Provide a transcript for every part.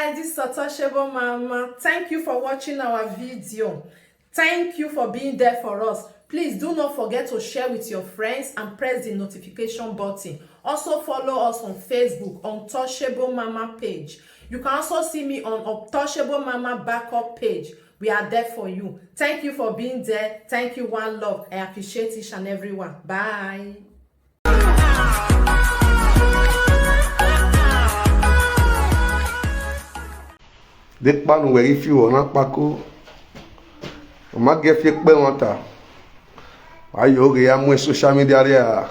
guys, this is Untouchable Mama. Thank you for watching our video. Thank you for being there for us. Please do not forget to share with your friends and press the notification button. Also follow us on Facebook, Untouchable Mama page. You can also see me on Untouchable Mama backup page. We are there for you. Thank you for being there. Thank you, one love. I appreciate each and everyone. Bye. Dekpa no weri fi wona pako o ma ge fi pe won ta ayo ge ya mu social media ria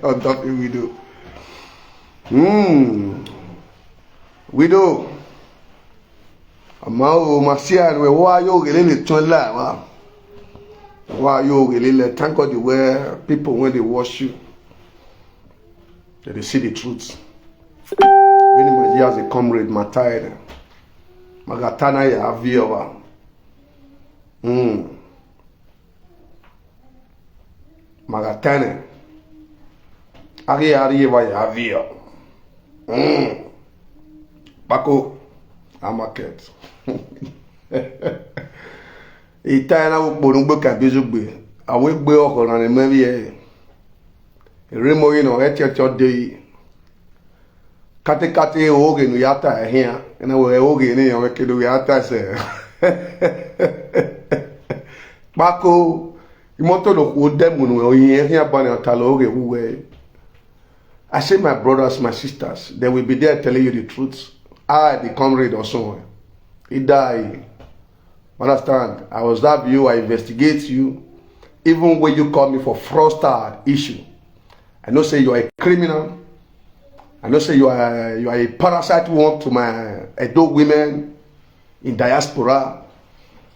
on top video video ama o ma sia we wa yo ge le tun la wa yo ge le thank God the way people when they watch you they see the truth. Many my years a comrade, my tired. Magatana ya viewa. Magatana. Ari wa ya viewa. Bako. Amaket. Ita na wo porungbo ka Ibizugbe. Awe gbe oko na ne mebi e. Remo yi no echecho dey. Kate oge no yata here na we oge ni yon ke do yata se bako imoto lo ko dem no yin here ban otalo oge we. I say my brothers, my sisters, they will be there telling you the truth. I the comrade or so he die. Understand? I was that view, I investigate you even when you call me for fraudster issue. I know say you are a criminal. I know say you are a parasite who want to my adult women in diaspora.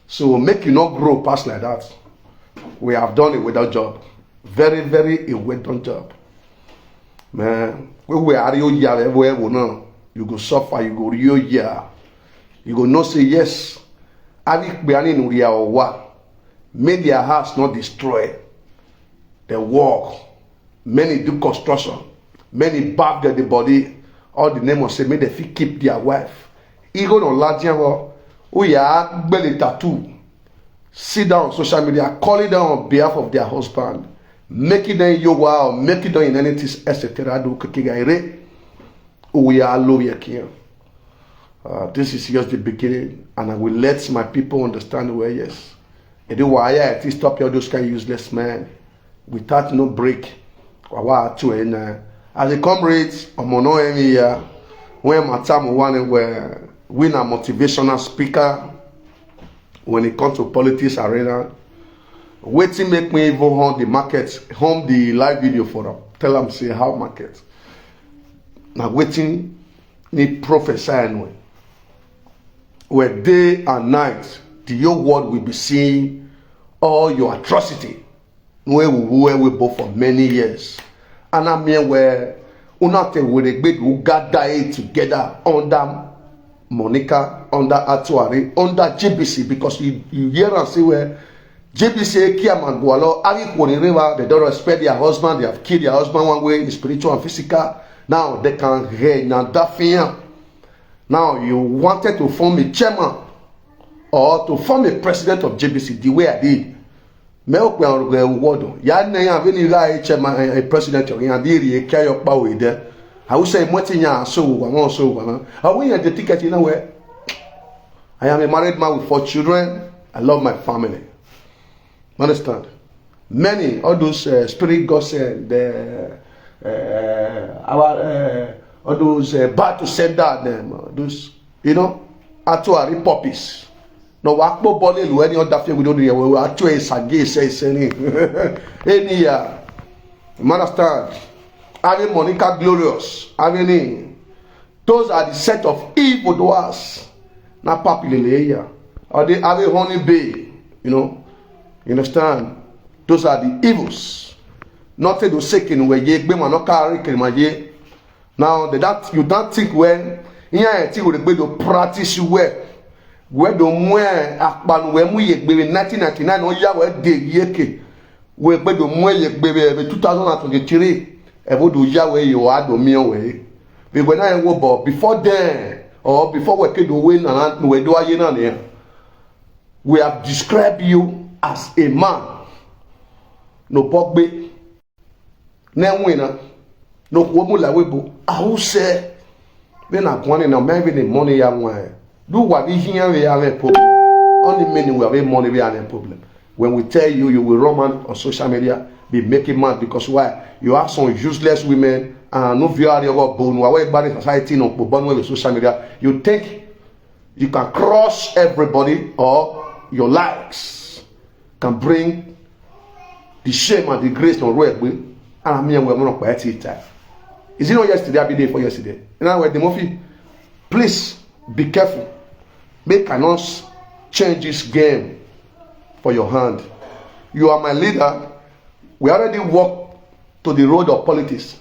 So make you not grow past like that. We have done it without job. Very, very a well done job. Man, we are you you go suffer, you go real year. You go not say yes. Make their house not destroy. They walk. Many do construction. Many bab the body, all the name of say, may they keep their wife. Ego no ladian we are belly tattoo. Sit down on social media, call it down on behalf of their husband, make it in yoga or make it in anything, etc. Do kikigaire. We are low here. This is just the beginning, and I will let my people understand where yes. And do why I stop all those kind of useless men without no break. As a comrade, I'm on here when my time one where we a motivational speaker when it comes to politics arena. Waiting make me even home the market, home the live video for them. Tell them say how market. Now waiting need prophesy anyway. Where day and night the whole world will be seeing all your atrocity. Where we both for many years. And I mean where unate with a bit who gather together under Monica, under Atuari, under JBC, because you hear and see where JBC, Kiam and Gualo, Ari River, they don't respect their husband, they have killed their husband one way, spiritual and physical. Now they can reign and that fear. Now you wanted to form a chairman or to form a president of JBC the way I did. Me okwe wodo ya na ya veni ga chairman a president of ya diri e kayo pa we there. I will say motinya so wa so wa. I win the ticket in where I am a married man with 4 children. I love my family. Understand? Many all those spirit gods the all those bad to send that them those actually puppies. No wakpo bole lu any other thing we don't do we actually sage say any year. You understand? Having Monica glorious, having those are the set of evil doers. Not popular here. Or they have a honey bay, you understand? Those are the evils. Not to second where ye be man carry my now that you don't think when here I will be to practice well. Where do mwe akpan we mu yegbere 1999 o ya we de yeke we gbe do mwe yegbere 2023 e bo do ya we yo ado mi we we go na wo but before then or before we kedo we na we do aye na ne we have described you as a man no pogbe na wina no wo mu la we bo awu se we na kwani na maybe the money ya nwa do what we hear we have a problem only many we have money we have a problem when we tell you you will run man on social media be making mad because why you have some useless women and no view area of bone why bad society no bone with social media you think you can crush everybody or your likes can bring the shame and the grace no right way and I mean we're not quite it time is it not yesterday I be there for yesterday you know the movie please be careful make cannot change this game for your hand you are my leader we already walk to the road of politics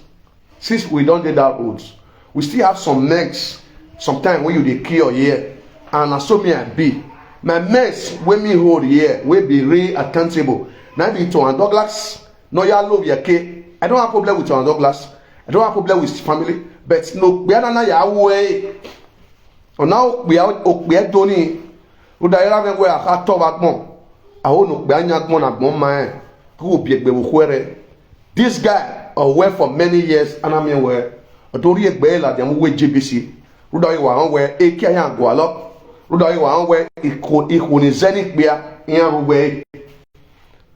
since we don't do that roads we still have some next sometime when you dey kill here and so me I be my mess when me hold here will be real accountable now be to and Douglas no ya love your kid I don't have problem with John Douglas I don't have problem with his family but no we are not ya way or now we are doni we da ya we aka to bagbon awo no gbe anyagbon agbon man who be egbe wo this guy away for many years and I mean where otori egbe la dem we JBC rudo yi wa where eki ayan go alo rudo yi wa where iko ni zeni bia yan ruwe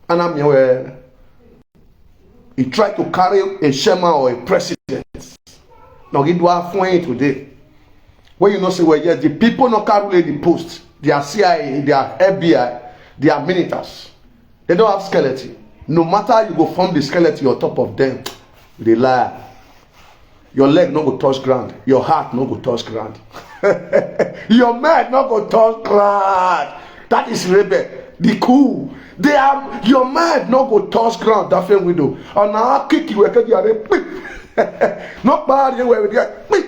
and I mean where he tried to carry a chairman or a president now he do have fun today when you know say well yes the people not carry the post they are CIA they are FBI they are militaries they don't have skeleton no matter you go form the skeleton on top of them they lie your leg no go touch ground your heart no go touch ground your mind no go touch ground that is rebel the cool they are your mind no go touch ground that same window and now kick you again you are quick nobody where we get quick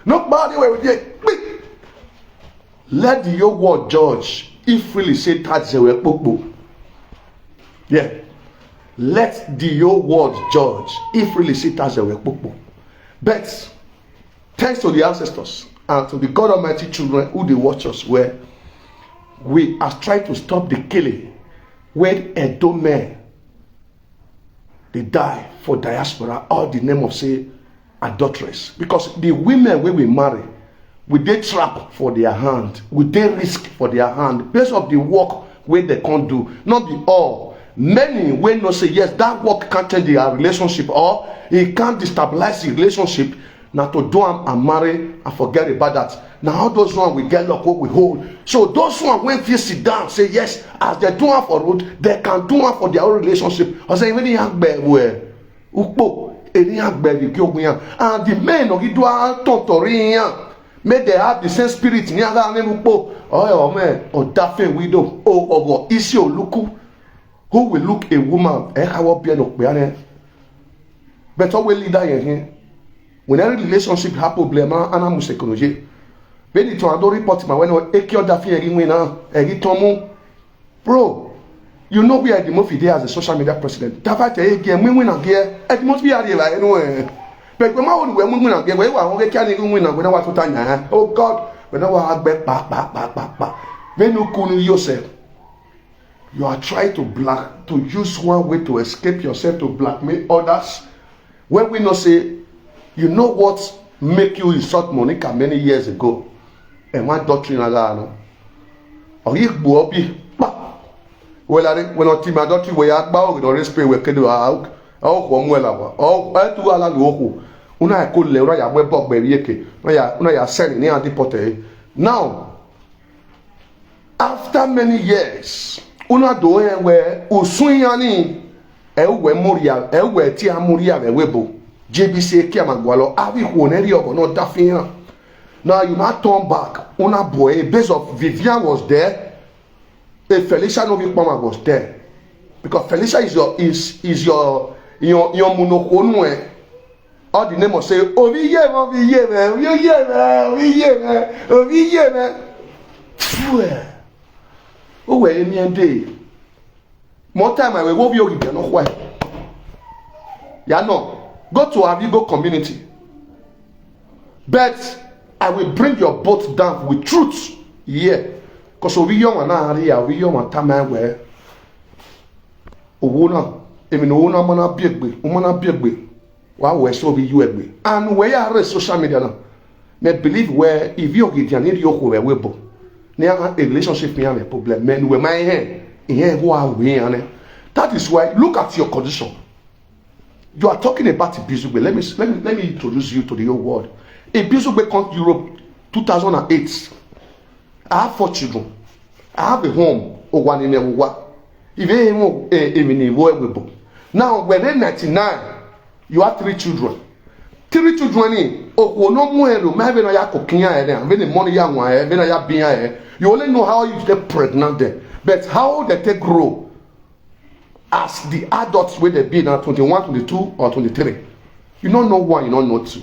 nobody where we get quick let the your word judge if really say that's the way yeah let the your word judge if really say that's the way but thanks to the ancestors and to the God Almighty children who they watch us where we have tried to stop the killing when Edo men they die for diaspora all the name of say adulteress because the women when we marry we dey trap for their hand we dey risk for their hand based of the work wey they can't do not be all many wey know say yes that work can't change their relationship or it can't destabilize the relationship na to do am and marry and forget about that na how those one we get luck what we hold so those one when fit sit down say yes as they do am for road they can do am for their own relationship ọsẹ ìwé ni yàn gbẹ wẹ ukpo èyí yàn gbẹ the kí ogun yàn and the men of idu àtọ̀tọ̀rí yàn may they have the same spirit ní ara ní ukpo ọ̀hẹ́ ọ̀mẹ́ ọ̀dáfẹ́ widow ọ̀gọ̀ Isioluk who will look a woman ẹ̀ káwọ́ bí ẹnu pè á rẹ̀ but ọ̀wẹ́ leader yẹn hìn when any relationship have problem ana musekonoje beni to ando report ma when eki oda fi eri wina eri tomu bro you know we are the most there as a social media president dafa te ege win age e the most be are la enu but we ma won we win age we wa won ke ani win age na wa to tanya oh god we na wa agbe pa benu kunu yourself you are trying to use one way to escape yourself to blackmail others when we know say you know what make you insult Monica many years ago and one doctrine ala or you go up well when on team doctrine we are about or respect we kedo out o mo la wa o etu ala lo ku una ko le ro ya we bo gbe yeke una ya send ni anti pote now after many years una do we usun yan ni e we moria e we ti amoria we bo JBC Kiamagwalo, Avi Honeri or not Dafina. Now you not turn back. Una boy, base of Vivian was there. Felicia Novikmama was there. Because Felicia is your monophone. All the name of say, oh yeah, day. More time I will go you no why. Ya no. Go to Avigo community. But I will bring your boat down with truth. Yeah. Because we young and I we young and time where Owona, even Owona mana biegbe, wa we so be you egbe. And where are social media now? Me believe where if you get an idiot who we webo. Near a relationship me a problem. Men we my hand. Here who are we ane. That is why look at your condition. You are talking about Ibizugbe. Let me introduce you to the whole world. Ibizugbe come to Europe 2008. I have 4 children. I have a home. Now, when they're 99, you have 3 children. 3 children in you only know how you get pregnant there. But how they take grow as the adults where they be now 21, 22, or 23. You don't know 1, you don't know 2.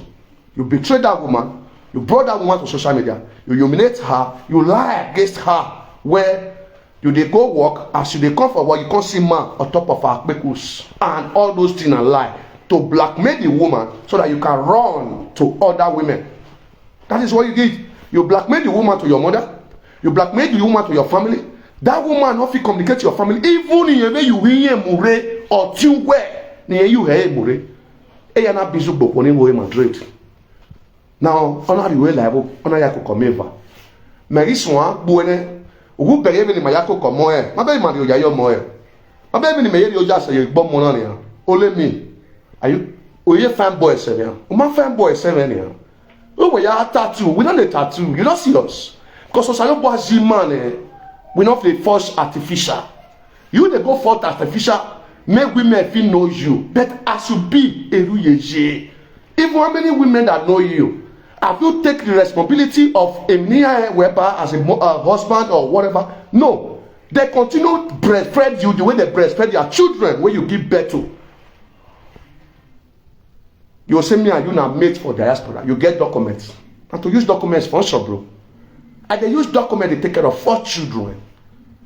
You betray that woman, you brought that woman to social media, you humiliate her, you lie against her, where you they go work, as you they come for work, you can't see man on top of her bekus and all those things and lie to blackmail the woman so that you can run to other women. That is what you did. You blackmail the woman to your mother, you blackmail the woman to your family. That woman not fit communicate to your family, even in the you hear mure or two where near you hear mure. Eyana Ibizugbe when you in Madrid. Now, honor the way liable, honor yako komeva. Mariswa buene, ugu behave ni mayako komoe. Mabe mari oyayo moe. Mabe ni meyeri oja say you bomb money. Only me. Are you? Oye fanboy seven. Uma fanboy seven. Oh, we are tattoo. We don't need tattoo. You don't see us. Because us are not man. We not the force artificial. You they go for artificial. Make women feel know you. But as you be a ruyeje. Even how many women that know you, have you take the responsibility of a near weber as a husband or whatever? No. They continue to breastfeed you the way they breastfeed their children when you give birth to. You will say me and you now mate for diaspora. You get documents. And to use documents for sure, bro. And they use documents to take care of 4 children.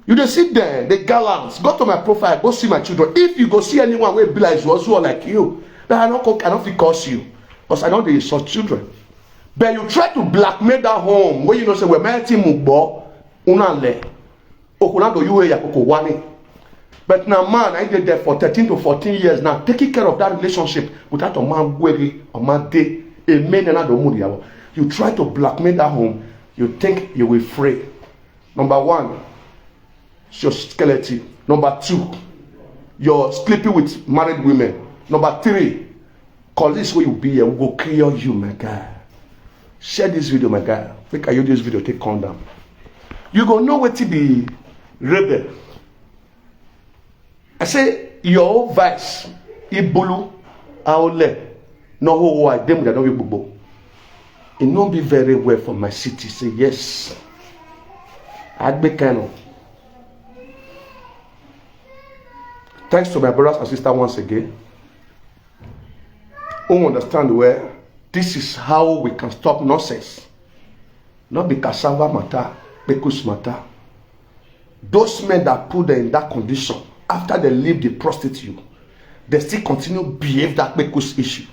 You just sit there, the gallants. Go to my profile, go see my children. If you go see anyone who be like you, also like you, then I don't feel curse you. Because I know they such children. But you try to blackmail that home where you know say we're marrying mugbo unale. Okunado you ya kokowani. But now man, I did there for 13 to 14 years now, taking care of that relationship without a man worry or man day, a man and another money. You try to blackmail that home, you think you will free. Number 1, your skeleton. Number 2, you're sleeping with married women. Number 3, call this way you be here, we will clear you, my guy. Share this video, my guy. Make I use this video, take condom. You gonna know what to be rebel. I say your vice, ibulu, aole, no who I dem that don't be bubo. It not be very well for my city. Say yes. I'd be kind of. Thanks to my brothers and sisters once again. Who understand where this is how we can stop nonsense. Not the cassava matter, bekus matter. Those men that put them in that condition, after they leave the prostitute, they still continue to behave that bekus issue.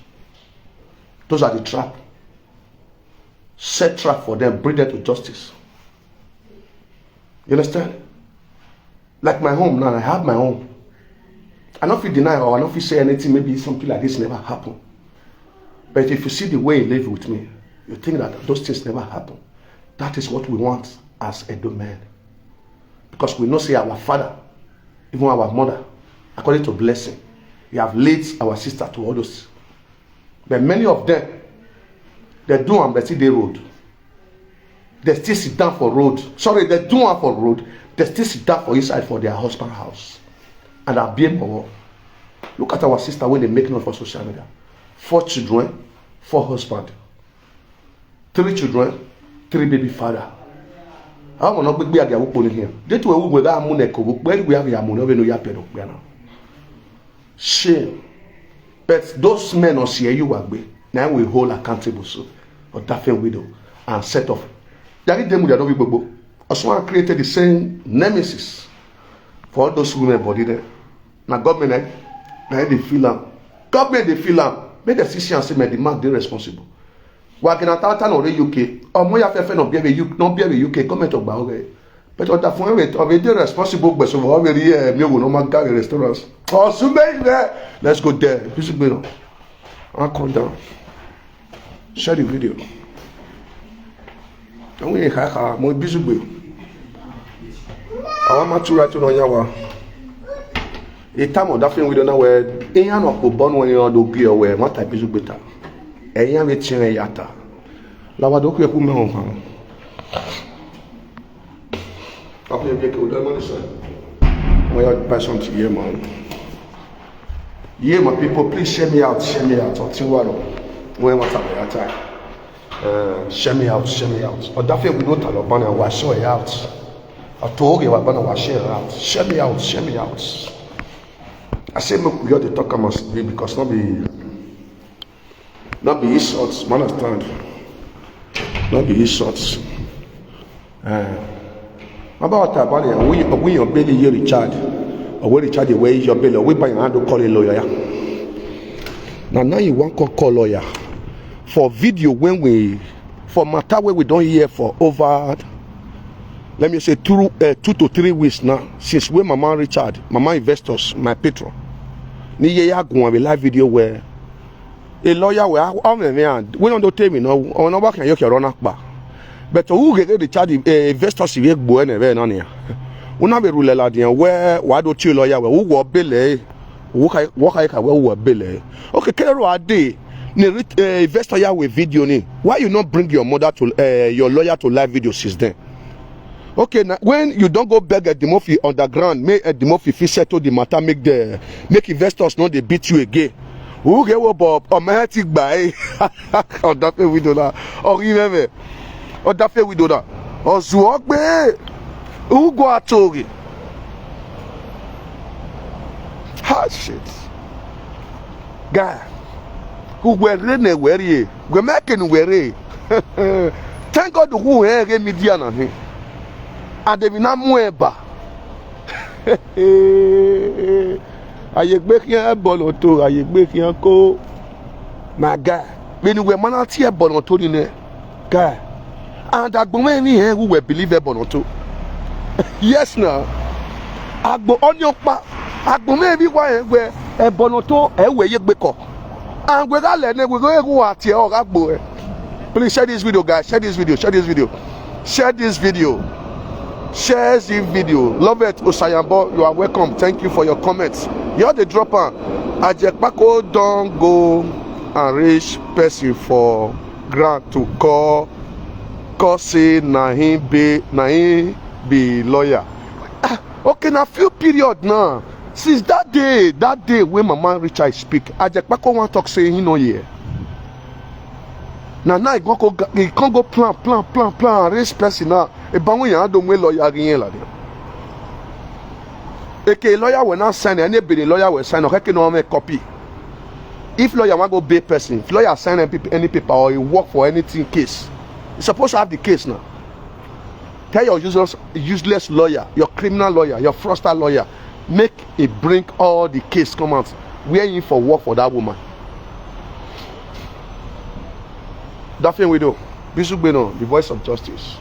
Those are the trap. Set trap for them, bring them to justice. You understand? Like my home now, I have my home. I don't feel deny or I don't feel say anything, maybe something like this never happened. But if you see the way you live with me, you think that those things never happen. That is what we want as a domain. Because we know say our father, even our mother, according to blessing, we have led our sister to all those. But many of them, they do and they see the road. They still sit down for road. Sorry, they do one for road. They still sit down for inside for their husband's house. And are being more. Look at our sister when they make noise for social media. 4 children, 4 husbands. 3 children, 3 baby father. I want not be a gay woman here. They two will that moneko, where we have your money, no yapero. Shame. But those men on see you will be. Now we hold accountable so for that widow and set off. That is them with the Bible. Also created the same nemesis for all those women body there. Now government, now they feel them. Government they feel them. Make the decision and say, man, the man they responsible. Working at Tata or the UK, or more FF not be a UK comment about it. But what the phone of a responsible but so already me will no man carry restaurants. Oh, so there. Let's go there. Ibizugbe. I'll come down. Share the video. And we have more Ibizugbe. I want to write on Yawa. A time of that thing we don't know where any of the born when you are do gear where what type Ibizugbe. Ẹ̀yin àmì tiẹ̀ yàtà làwàdó kú ẹkú mẹ́wọ̀n kan. Papa yẹ kí o dẹ́ mọ́ni sọ. Wọ́n yà buy something here man. Yeah my people please share me out ọtí wà lọ. Wọ́n yẹ wọ́n tàbí yàtà. Share me out. Ọ̀dáfẹ́ we don't tàlọ́ bánà wà share it out. Ọ̀tọ̀ ògè wà bánà wà share it out. Share me out. I say make we all dey talk am as be because not be insults, man understand. Not be insults. About that, when your belly you Richard, or when Richard away your belly, we buy your hand to call a lawyer. Now you want call lawyer for video for matter where we don't hear for over, let me say 2 to 3 weeks now since when Mama Richard, Mama Investors, my patron, ni ye ya go on a live video where. A lawyer will on the hand. We don't tell me no. On no can you run up back. But who get the charge investors if you go anywhere on here. We not be rule la dia where why don't you lawyer who go bill who can who bill. Okay, kero ade ni investor ya with video ni. Why you not bring your mother to your lawyer to live video since then? Okay, now when you don't go beg at the Murphy underground, make the Murphy settle the matter, make investors know they beat you again. Who get what Bob or Mahatic by or that we do that or even or that we do that or Zuogbe who go at Togi. Hard shit. Guy who were rene where ye we're making where thank God who here media him and they be not mueba. Aye gbe kian bono to aye gbe kian ko my guy when we man out here bono to ni guy and agbon me here who we believe bono to yes now agbo onion pa agbon me bi wa we bono to we ye gbe ko and we ga le ne we go at here o agbo please share this video guys share this video love it Osayambo you are welcome thank you for your comments. You're the dropper. Ajekpako don't go and reach person for grant to call say na him be lawyer. Okay, na few period now. Since that day when Mama Richard speak, Ajekpako want talk say he no here. Now he can't go plan reach person now. E ba won yan do we lawyer again la de. Okay, lawyer will not sign any lawyer will sign okay no make copy. If lawyer want go pay person, if lawyer sign any paper or you work for anything case, you're supposed to have the case now. Tell your useless lawyer, your criminal lawyer, your fraudster lawyer, make it bring all the case come out. Where you for work for that woman. That thing we do. Ibizugbe no, the voice of justice.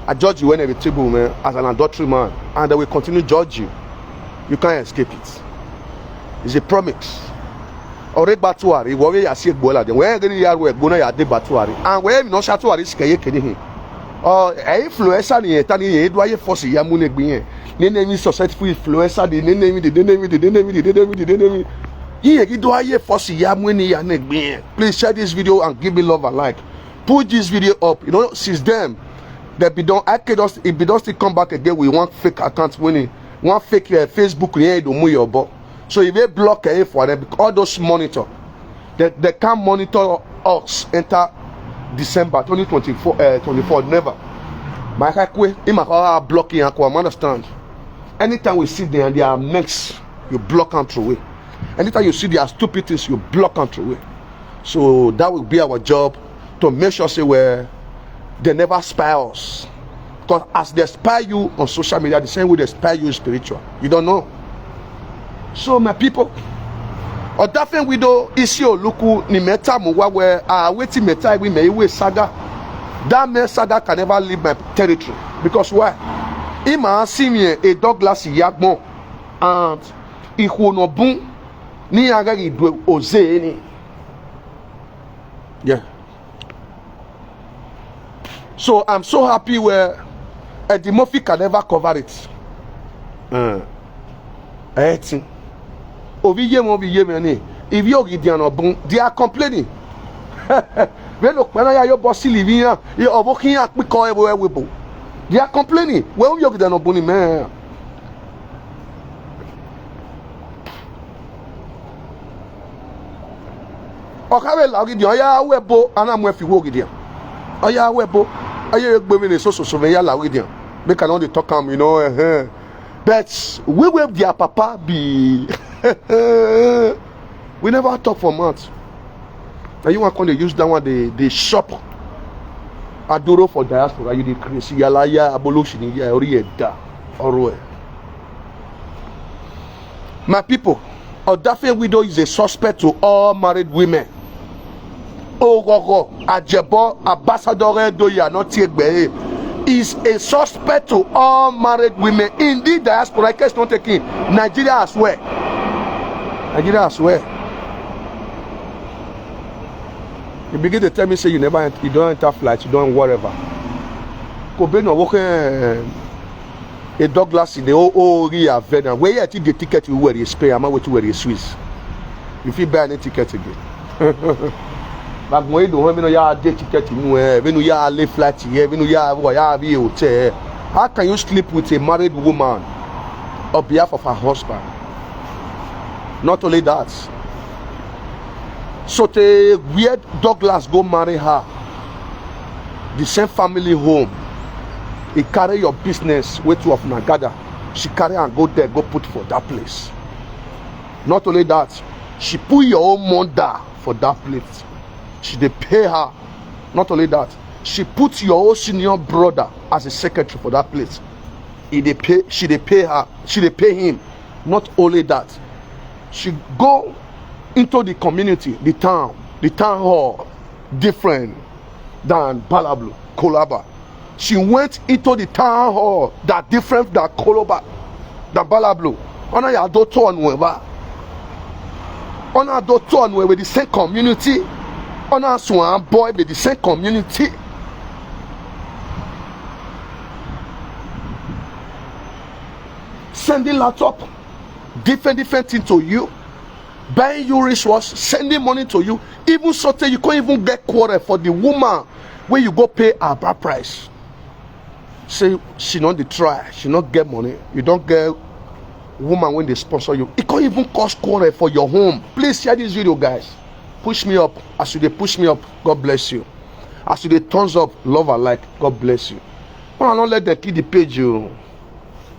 I judge you when every table man as an adultery man, and I will continue to judge you. You can't escape it. It's a promise. Already batuari, worry I see bola. Then where getting your work, gonna ya de batuari, and where no shatuari skye kedi. Oh, influencer ni tani ye do aye force ya mu negbi. Ne name successful influencer, the name. Ye do aye force ya mu ni ya negbi. Please share this video and give me love and like. Put this video up. You know, since then. That be done, if we don't still come back again, we want fake accounts winning, want fake Facebook, so if they block it for them, all those monitor, they can't monitor us enter December 2024, never. My way, blocking, I understand. Anytime we see them and they are next, you block them through it. Anytime you see their stupid things, you block them through it. So that will be our job to make sure say they never spy us. Because as they spy you on social media, the same way they spy you spiritual. You don't know. So my people, Odafen widow Isioluk ni meta muwa where waiting meta we may we saga. That man saga can never leave my territory. Because why? Ima senior a Douglas Yagmo and Ihuno ni agari dwe oze ni. Yeah. So I'm so happy where the Murphy can never cover it. If you they are complaining. They are complaining. Well, you get an man. Okay, I'll webo and I'm with you. Oya webo. Oya gbemi so surveyor la with them. They can only talk am, you know. But we will their papa be. We never talk for months. And you want to use that one they shop. Adoro for diaspora. You the crazy yalaya abolution ya orieda orwe. My people, Odafe widow is a suspect to all married women. Ogogo Ajebo Ambassador Doya not Tiegbe is a suspect to all married women. Indeed, diaspora case not taking Nigeria as well. Nigeria as well. You begin to tell me say you don't enter flight, you don't whatever. Kobe no working a Douglas in the real Venom. Where you take the ticket you wear is pay, I'm not where you Swiss. You feel buy any ticket again. But when you don't have no ticket when you are late flight here, when you are hotel. How can you sleep with a married woman on behalf of her husband? Not only that. So the weird Douglas go marry her. The same family home. He carry your business way to of Nagada. She carry and go there, go put for that place. Not only that, she put your own mother for that place. She dey pay her. Not only that, she put your own senior brother as a secretary for that place. She dey pay her. She dey pay him. Not only that, she go into the community, the town hall, different than Balablu, Kolaba. She went into the town hall that different than Kolaba, than Balablu. Ona ya do to onweba. Ona do to onwe with the same community. Ona swan boy with the same community. Sending laptop, different things to you. Buying you wristwatch, sending money to you, even so you can't even get quarter for the woman where you go pay a bad price. Say she not the try, she not get money. You don't get woman when they sponsor you. It can't even cost quarter for your home. Please share this video, guys. Push me up. As you they push me up, God bless you. As you they thumbs up, love and like, God bless you. Well, I don't let them keep the page, you.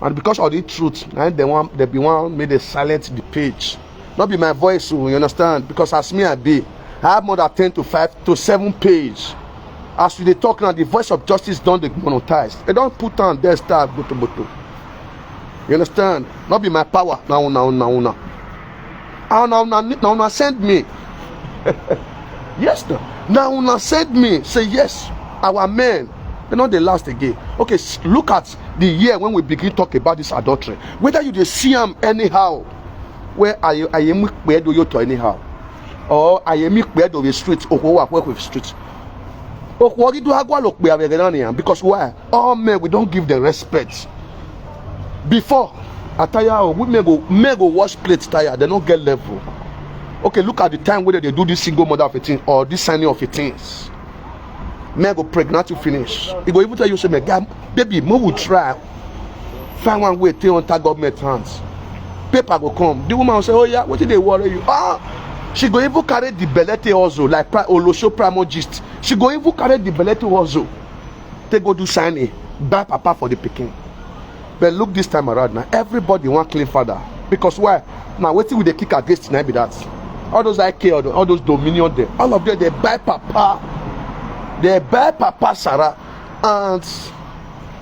And because of the truth, they be one made they silence the page. Not be my voice, you understand? Because as me I be, I have more than 10 to 5 to 7 pages. As we talk now, the voice of justice don't monetize. They don't put on their start boto. You understand? Not be my power. Now. Send me. Yes, now send me. Say yes. Our men, they not they last again. Okay, look at the year when we begin talk about this adultery. Whether you just see them anyhow. Where I am where do you to anyhow? Or I am where do the streets or work with streets? Or what do I go look because why? All men we don't give the respect. Before I tire we may go wash plates tire, they don't get level. Okay, look at the time whether they do this single mother of a teen or this signing of a teens. Men go pregnant to finish. He go even tell you say, baby, more will try. Find one way to enter government hands. Paper go come. The woman will say, oh yeah, what did they worry you? She go even carry the belete also, like Olosho Primogist. She go even carry the belete also. They go do signing, buy papa for the picking. But look this time around now, everybody want clean father. Because why? Now waiting with the kick against tonight be that. All those IK, all those Dominion there, all of them they buy papa. They buy papa Sarah. And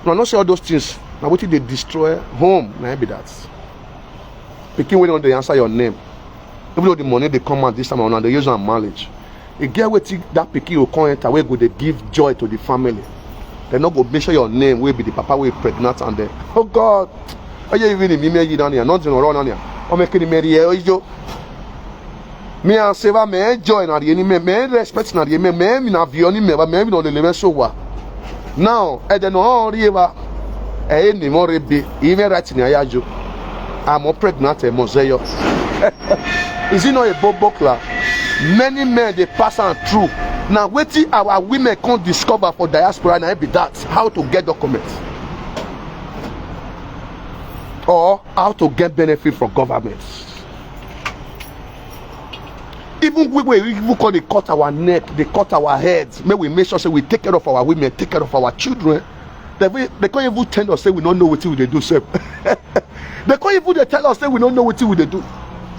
no, not say all those things. Now waiting they destroy home, now be that. Picking when they answer your name. Even though the money they come out this time around, they use on marriage. You get what that picky will come enter where go they give joy to the family. They not go make sure your name will be the papa will pregnant and then oh God, are you even me marry down here? Not around on here. I'm making marry here. Me and Seva me enjoy na the me respect na the me na vioni me me no the level so wa. Now I don't know river. Ni more be even right in ayajo. I'm pregnant a mozeyo. Is it not a bobokla? Many men they pass on through. Now waiting our women can't discover for diaspora and be that how to get documents or how to get benefit from governments. Even we call they cut our neck, they cut our heads. May we make sure say we take care of our women, take care of our children. They can't even tell us say we don't know what they do. Sir. They can't even tell us say we don't know what they do.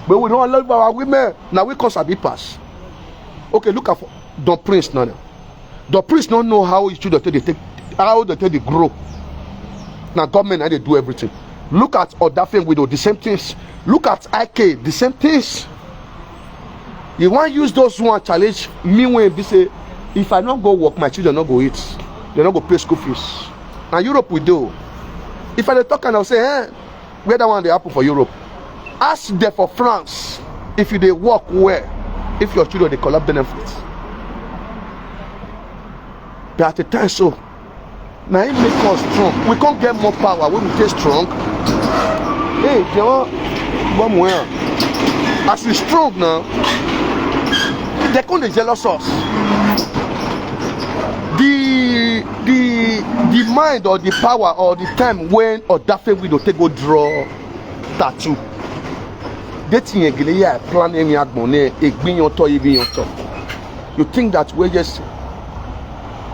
But we don't love our women. Now we cause a big pass. Okay, look at the prince now. The prince don't know how his children they grow. Now government and they do everything. Look at Odafin widow, the same things. Look at IK, the same things. You want to use those one challenge me when they say, if I not go work, my children not go eat. They not go pay school fees. And Europe we do. If I talk and I'll say, where that one they happen for Europe? Ask them for France. If they work where, if your children they collect benefits. But at the time so, now it make us strong. We can't get more power when we stay strong. Hey, you know, one more. As we strong now, they can't jealous us. The mind or the power or the time when or that thing we don't take go draw tattoo. Dating a gilea plan any agmone, a gbinyoto, you think that we just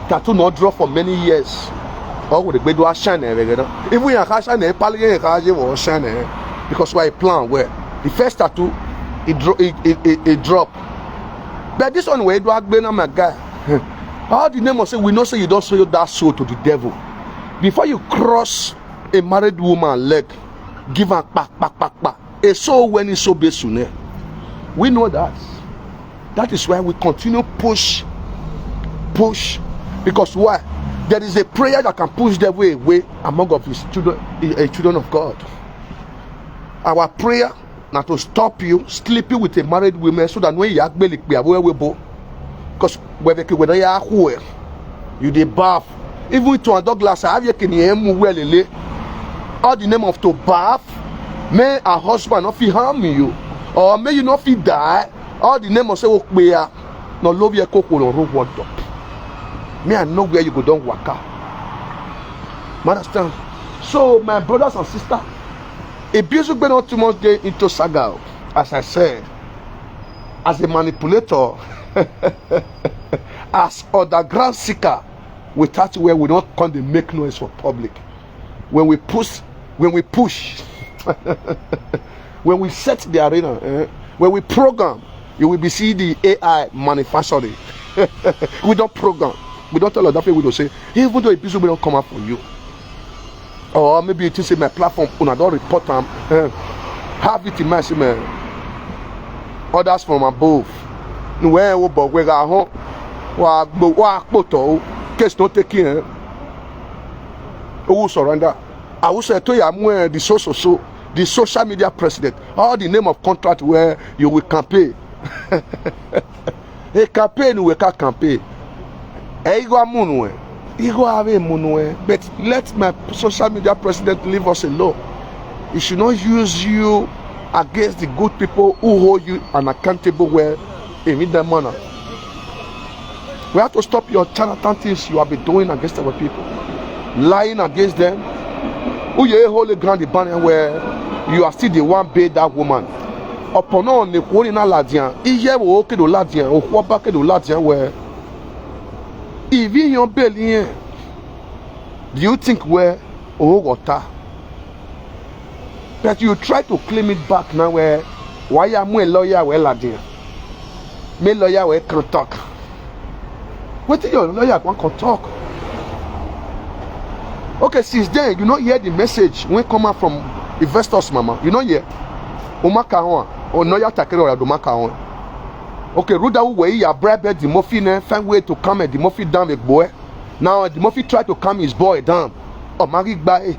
tattoo not draw for many years. Or would the do shine if we are shine or shine because why plan where the first tattoo it drop. But this one way do I my guy. How the name of say we know say you don't show that soul to the devil. Before you cross a married woman leg, give her back. A soul when it's so base soon. We know that. That is why we continue push. Because why? There is a prayer that can push the way away among of his children of God. Our prayer not to stop you sleeping with a married woman so that when you act belly because whether you are where you dey bath even to a Douglas I have you can hear well all the name of to bath may a husband not feel harm you or may you not feel die all the name of say no love your cocoa or rope one top. Me I know where you go don't work out. Understand? So my brothers and sisters, Ibizugbe not too much get into saga, as I said, as a manipulator, as other ground seeker, without where we don't come to make noise for public. When we push, when we set the arena, when we program, you will be see the AI manufacturing. We don't program. We don't tell other people, we don't say, even though Ibizugbe don't come up for you. Or maybe you say my platform, I don't report them. Have it in mind, say, man. Others from above. Where we got home. Case not taking. Who surrender? I will say to you, I'm the social media president. All the name of contract where you will campaign. A campaign we can campaign. But let my social media president leave us alone. He should not use you against the good people who hold you unaccountable where in that manner. We have to stop your charlatan things you have been doing against our people. Lying against them. Who you hold the ground the banner where you are still the one paid that woman. Upon all the one ladian, iye wo okay do ladian, o wo ba ke do ladian where even your belly, do you think where water? But you try to claim it back now where why am I a lawyer well ladian? Me lawyer we can talk. What your lawyer can talk? Okay, since then you not hear the message when come out from investors, mama. You not hear. Omaka or no ya takere or domaka on. Okay, Ruda way ya bribe the Murphy find way to calm the Murphy down the boy. Now the Murphy try to calm his boy down. Oh Mary by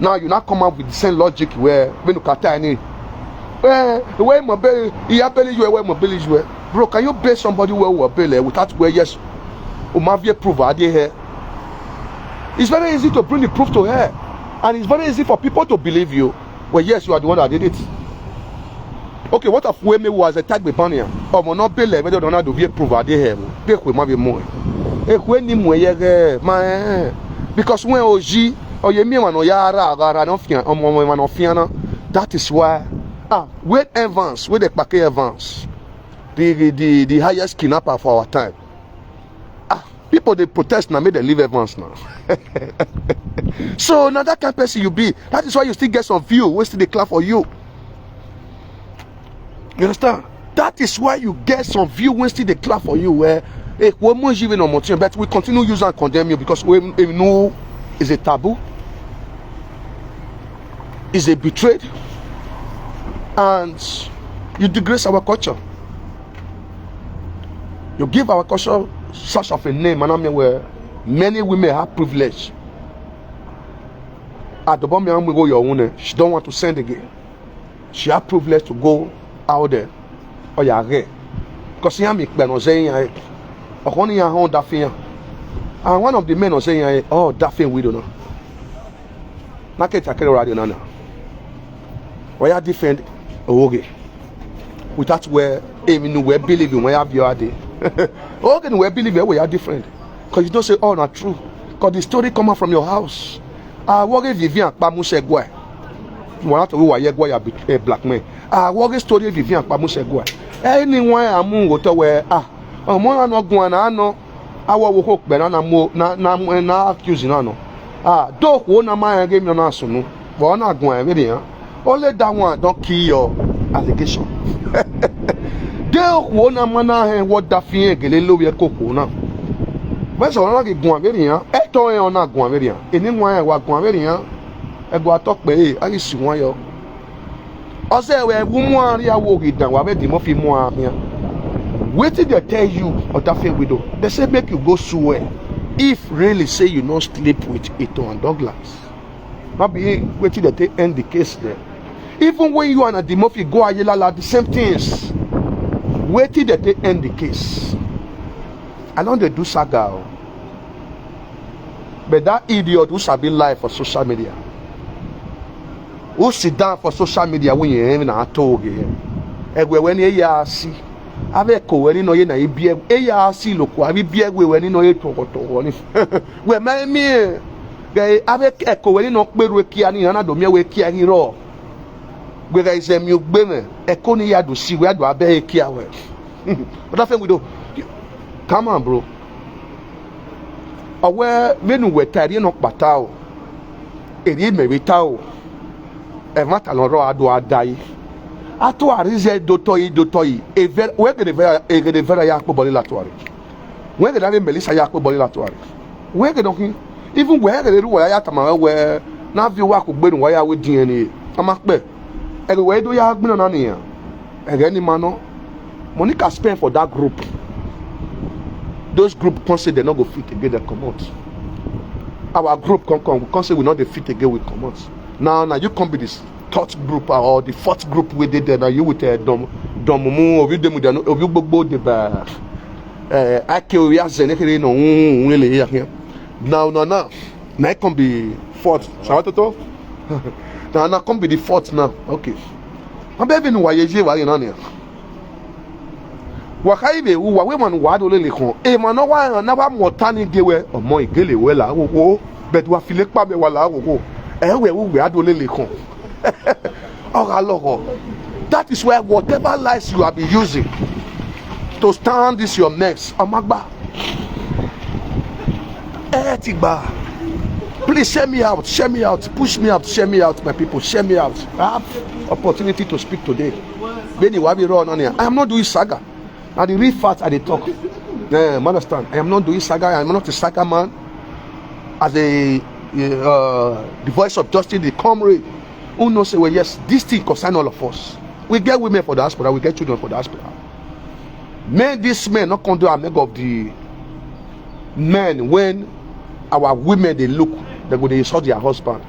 now you not come up with the same logic where when you cut any the way my belly you belly you where my belly you bro, can you pay somebody where we belly without where yes Umavie proof are they here? It's very easy to bring the proof to her, and it's very easy for people to believe you. Well, yes, you are the one that did it. Okay, what if we was attacked by Bania? Or will not believe whether or not to be a proof are they here? Pick with my more. Because when OG or you mean or Yara or Fiana, that is why with Evans, with the Paquet Evans, the highest kidnapper for our time. People they protest now, make them leave Evans now. So now that kind of person you be. That is why you still get some view. We still declare for you. You understand? That is why you get some view. We still declare for you. Where but we continue use and condemn you because we know it's a taboo. It's a betrayed, and you degrade our culture. You give our culture such of a name, and I mean where many women have privilege. At the bottom, we go your own. She don't want to send again. She have privilege to go out there. Oh yeah, because you make men saying, "Oh, honey, you have that thing." And one of the men was saying, "Oh, that thing we don't know." Not get taken already now. Why are different? Okay, without where even we believe in where have your day. Okay, we believe we are different. Because you don't say, oh, not true. Because the story come out from your house. What if Vivian Pamusegwe? You want to go a black man. What is story Vivian Pamusegwe? Anyone among what where more not going on. I will hope banana more na accusing no. Dog won't a man game on us no. But not going video. Only that one don't kill your allegation. They won't a man what that thing gelelo we coco now. But so not going very young. Eto on not going very young. Anyone was going very young. I go talk by I see one yo. I say we woman ya walk it down. We the Murphy more here. Wait till they tell you or that thing we do. They say make you go swear. If really say you not sleep with Ito and Douglas. Maybe wait till they end the case there. Even when you and the Murphy go ayela the same things. Wait till they end the case. I know they do saga. But that idiot who shall be live for social media. Who sit down for social media when you even a talk again. When you see, avec when no ye na ibie see loko abi bie when no ye to we ma mi ge avec eko when no peru kia ni na do mi we kia ni ro we ga ise mi ogbe me eko ni ya do si we do abe kia we but that thing we do come on bro awe menu we tari no pata o eri me we ta o e ma ta lo ro ado adai ato arize dotoyi we get the very yakpo body latuari we get that melissa yakpo body latuari we get dokin even we get the wa ya tama we na vi wa ko gbenu wa ya we DNA amape e we do ya gbenu na niyan e ni mano Monica spend for that group. Those group can say they not go fit again, they come out. Our group can say we not the fit again, we come out. Now you can be this third group or the fourth group we did there. Now you with domumu of you dem of you bobo the ba ake we as no really here. Now now can be fourth. Sabato now can be the fourth now. Okay. I'm baby no why you na wakaibe uwa we man wa do le kan e man no wa na wa motani gewe omo igele we la wo bet wa file pa me wa la wo e we ado le kan ora logo. That is where whatever lies you have been using to stand this your next amagba etigba. Please share me out, push me out, share me out, my people, share me out. I have opportunity to speak today. Benny Wabi run on here. I am not doing saga. Now the real facts are the talk. Understand? I am not doing saga. I am not a saga man. As the voice of justice, the comrade who knows say, well, yes, this thing concerns all of us. We get women for diaspora, we get children for diaspora. Men, these men not come to a make of the men when our women they look, they go they insult their husband.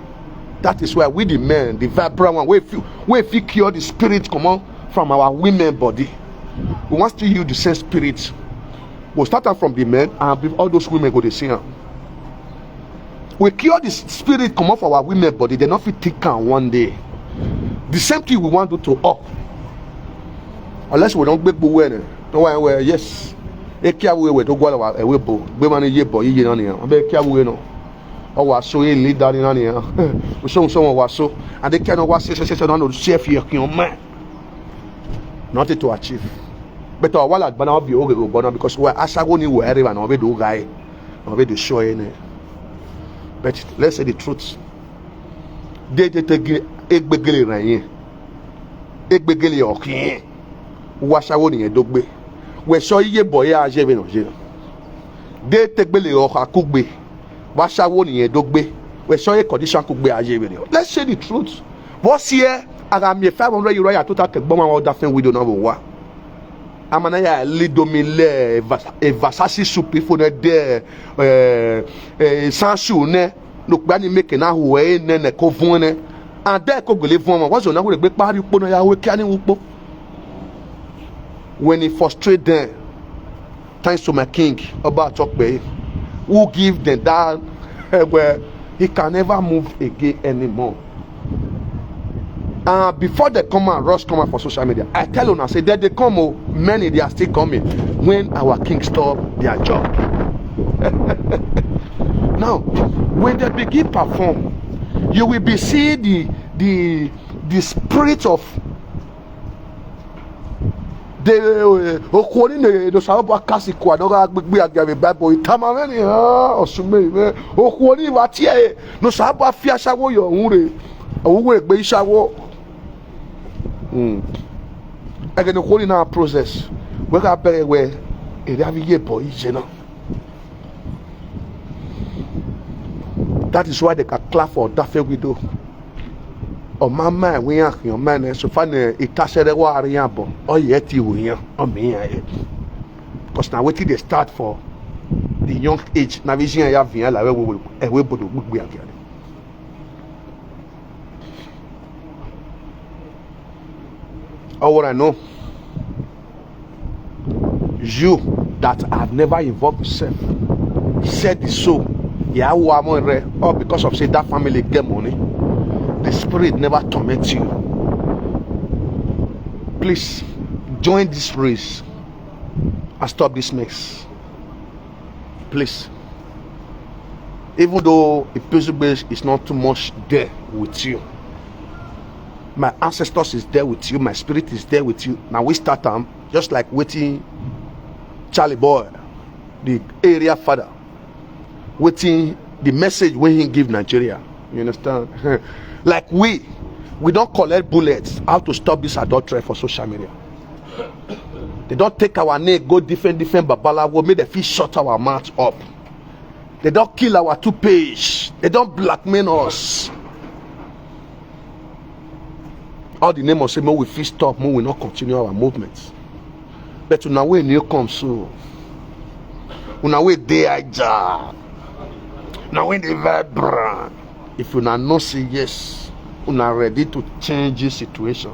That is why we the men, the vibrant one, we feel cure the spirit come on from our women body. We want to use the same spirit. We'll start out from the men and all those women go to see them. We cure the spirit come off our women body, they not fit take on one day. The same thing we want to do to up. Unless we don't make the no one yes. E kia we to go our we bo. Be man ye boy ye na ya. Be kia we no. O wa so e leader na ya. We so wa so and they cannot was say no chef here kion man. Nothing to achieve. But our wallet bana be o go because we asago ni we area na we do guy. Na we do show ene. But let's say the truth. They take egbegele ran yin. Egbegele okin. Wasawo ni edogbe. We so iye boy a je be no je. De tegbele o akugbe. Wasawo ni edogbe. We so e condition kugbe a je be. Let's say the truth. What's here? Aga me 500 euro ya total ke gbon wa dafen widow na wa. Amana ya lidomile evasasi supi fo ne de sansu ne no gba ni make na ho e ne ko fun ne ade ko gele fun mo wa so na wo gbe pari po na ya we kia ni wo. When he frustrate them, thanks to my king, Oba Chokbe, who give them that where he can never move again anymore. Before they come and rush come out for social media, I tell you, I say that they come, many they are still coming when our king stop their job. Now, when they begin perform, you will be see the spirit of the according to the Sahaba Kasiko and other big agave bad boy Tamamani or Sume according what ye no Sahaba Fiashawo your ure a way shawo. Again, the whole in our process, we got better where it have a year boy, you know. That is why they can clap for that we do. Oh my man, we are your man. So find it touch the water yabo. Oh yet you here. Oh me because now waiting they start for the young age. Now vision I have here like we be again. Oh what I know. You that have never involved yourself said the so. Yeah, or because of say that family get money. The spirit never torments you. Please join this race and stop this mess. Please. Even though Ibizugbe is not too much there with you, my ancestors is there with you, my spirit is there with you. Now we start just like waiting Charlie Boy, the area father, waiting the message when he give Nigeria. You understand? Like we don't collect bullets how to stop this adultery for social media. They don't take our name, go different babala, we make the fish shut our mouth up. They don't kill our 2 page. They don't blackmail us. All the name of say, we feel stop, we will not continue our movements. But now when you come so, now we they job. Now when they vibrant. If you not say yes, you are ready to change this situation.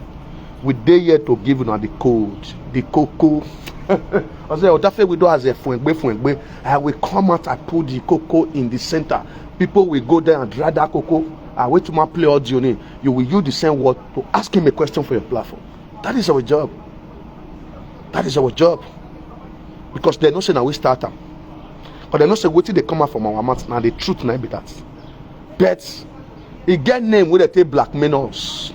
We dare here to give you the code, the cocoa. I say, that we do as a fuengbe. I will come out and put the cocoa in the center. People will go there and dry that cocoa. I wait to my play audio name. You will use the same word to ask him a question for your platform. That is our job. That is our job. Because they don't say now we start them. But they don't say what they come out from our mouth. Now the truth now be that. But he get name where they take blackmail us.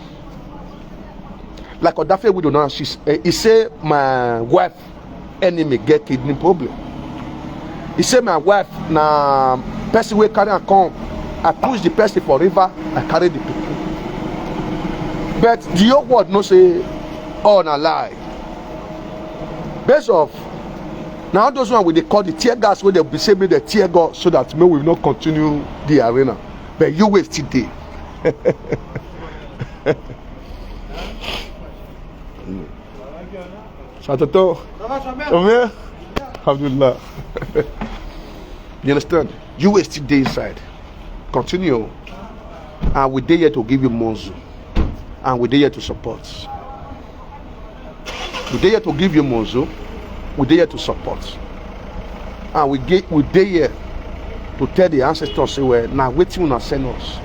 Like Odafe we do not. He say my wife enemy get kidney problem. He say my wife na person wey carry and come. I push the person for river. I carry the people. But the whole world no say all na lie. Based off now those one we they call the tear gas where they be say me the tear gas so that me will not continue the arena. But you will still there. Shatato. Come Alhamdulillah. You understand? You will still there inside. Continue. And we're there to give you muzzle. And we're there to support. We're there to give you muzzle. We're there to support. And we're there to tell the ancestors, say, well, now wait till you send us.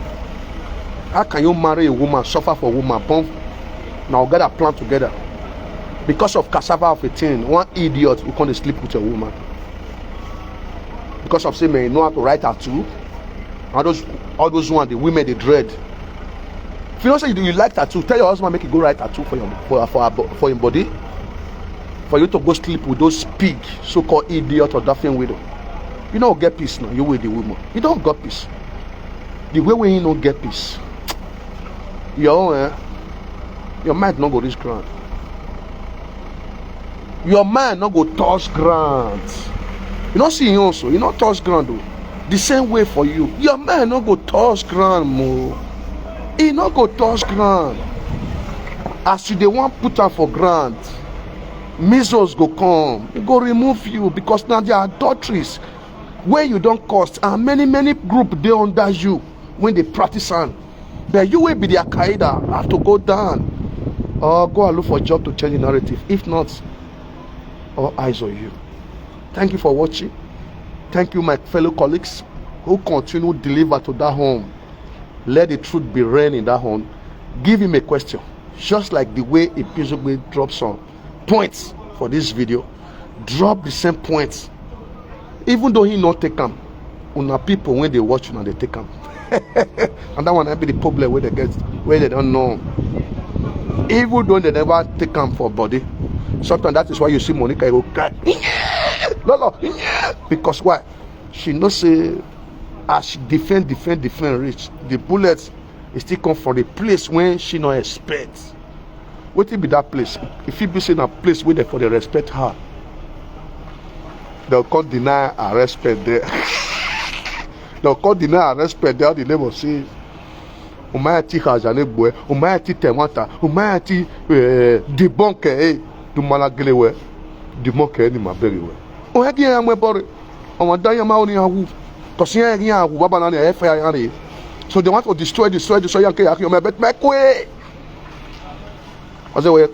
How can you marry a woman, suffer for a woman, born? Now get a plan together. Because of cassava of a thing, one idiot who can't sleep with a woman. Because of saying, man, you know how to write tattoo. All those ones, the women, they dread. If you don't say you like tattoo, tell your husband make you go write tattoo for your body. For you to go sleep with those pig, so-called idiot or daffing widow. You don't get peace now. You with the woman. You don't get peace. The way when you don't get peace, your mind not go this ground. Your mind not go touch ground. You don't see him also. You not touch ground though. The same way for you. Your mind not go touch ground more. He not go touch ground. As you they want put am for ground, measles go come. They go remove you because now they are adulteries. Where you don't cost and many group they under you when they practice on. But you will be the Al-Qaeda, have to go down. Or go and look for a job to change the narrative. If not, all eyes on you. Thank you for watching. Thank you, my fellow colleagues who continue to deliver to that home. Let the truth be reign in that home. Give him a question. Just like the way Ibizugbe dropped some points for this video. Drop the same points. Even though he not take them. Una people when they watch you, they take them. And that one might be the problem where they don't know. Even though they never take them for body. Sometimes that is why you see Monica go cry. No. Because why? She knows say as she defend reach, the bullets still come from the place when she not expect. What will be that place? If you be saying a place where they for the respect her, they'll can't deny her respect there. They'll can't deny her respect there. The neighbor say, "Umayati hajanebwe, umayati temata, umayati debunke du malagelewe, debunke ni maberiwe." Ohegi ya mwebore, omadanya maoni hawu, kosiya ya hawu baba nani efe ya yani. So they want to destroy yanke yaki omebet mekwe. I say, well,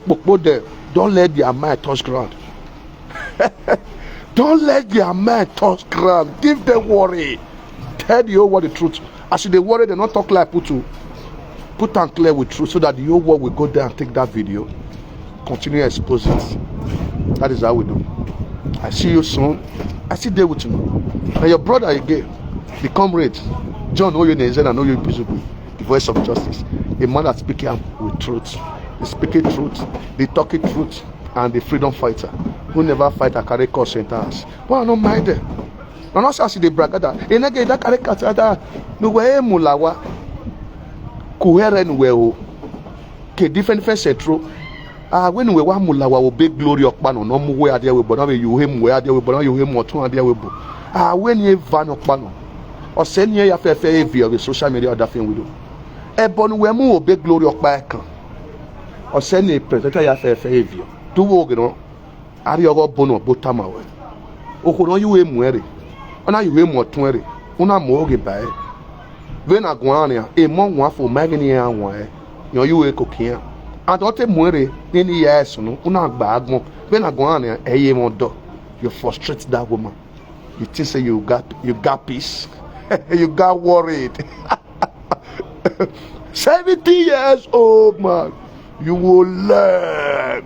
don't let their mind touch ground. Don't let their mind touch ground. Give them worry. Tell the whole world the truth. As they worry, they not talk like Putu. Put and clear with truth so that the whole world will go there and take that video. Continue to expose it. That is how we do. I see you soon. I see there with you. And your brother again, the comrade, John Oyenezen and Oyo Ibizugbe, the voice of justice. A man that speaking with truth. The speaking truth, the talking truth, and the freedom fighter who never fight a carry call centers. Well, I don't mind them. I'm not saying they brag that. And again, that carry call center, no way mulawa. Coherent well. Okay, different central. When we want mulawa, we big glory of pano. No more way there we but you him where there we but you him or two and there we bo. When you van of pano or send you your fair via the social media or that thing we do. Ebon we move big glory of back. Or send a presenter ya fair view. Do work no. Ari ogo bono botama we. Okono you we mwere. Ona you we motwere. Una mo oge bae. When I go on here, a mon one for magni and one. You we cooking. And ote mwere any years no. Una bag mo. When I go on here, a ye mon do. You frustrate that woman. You think say you got peace. You got worried. 70 years old man. You will learn.